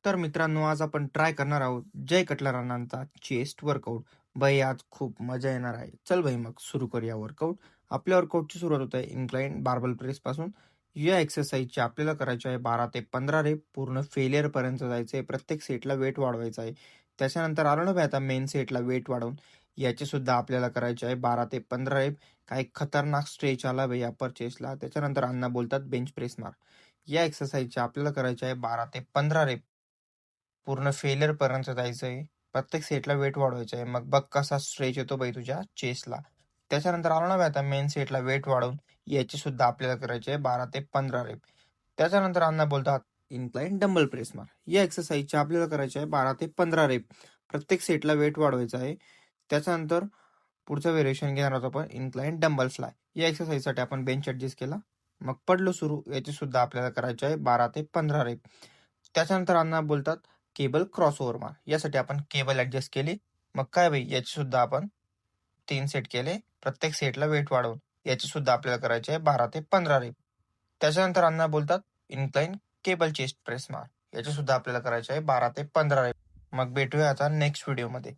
तर मित्रांनो, आज आपण ट्राय करणार आहोत जय कटला राणांचा चेस्ट वर्कआउट. भाई आज खूप मजा येणार आहे. चल भाई मग सुरू करूया वर्कआउट. आपल्या वर्कआउटची सुरुवात होत आहे इन्क्लाइन बार्बल प्रेस पासून. या एक्सरसाइजचे आपल्याला करायचे आहे 12 ते 15 रेप. पूर्ण फेलियर पर्यंत जायचं आहे. प्रत्येक सेटला वेट वाढवायचं आहे. त्याच्यानंतर आलो ना भाई आता मेन सेटला वेट वाढवून याचे सुद्धा आपल्याला करायचे आहे 12 ते 15 रेप. काही खतरनाक स्ट्रेच आला भाई अपर चेस्टला. त्याच्यानंतर अण्णा बोलतात बेंच प्रेस मार. या एक्सरसाइजचे आपल्याला करायचे आहे 12 ते 15 रेप. पूर्ण फेलियर पर्यंत जायचंय. प्रत्येक सेटला वेट वाढवायचं आहे. मग बघ कसा स्ट्रेच येतो बाई तुझ्या चेस्टला. त्याच्यानंतर आलो ना बघ आता मेन सेटला वेट वाढवून याची सुद्धा आपल्याला करायचे आहे 12 ते 15 रेप. त्याच्यानंतर अण्णा बोलतात इन्क्लाइन डंबल प्रेस मार. या एक्सरसाइजचे आपल्याला करायचे आहे 12 ते 15 रेप. प्रत्येक सेटला वेट वाढवायचं आहे. त्याच्यानंतर पुढचं व्हेरिएशन घेणार आहोत आपण इन्क्लाइन डंबल फ्लाय. या एक्सरसाइजसाठी आपण बेंच ऍडजस्ट केला. मग पडलो सुरू. याची सुद्धा आपल्याला करायचे आहे 12 ते 15 रेप. त्याच्यानंतर अण्णा बोलतात केबल क्रॉसओव्हर मार. यासाठी आपण केबल ऍडजस्ट केली. मग काय भाई याचे सुद्धा आपण 3 सेट केले. प्रत्येक सेटला वेट वाढवून याची सुद्धा आपल्याला करायचे आहे 12 ते 15 रेप. त्याच्यानंतर अण्णा बोलतात इन्क्लाइन केबल चेस्ट प्रेस मार. याचे सुद्धा आपल्याला करायचे आहे 12 ते 15 रेप. मग भेटूया आता नेक्स्ट व्हिडिओमध्ये.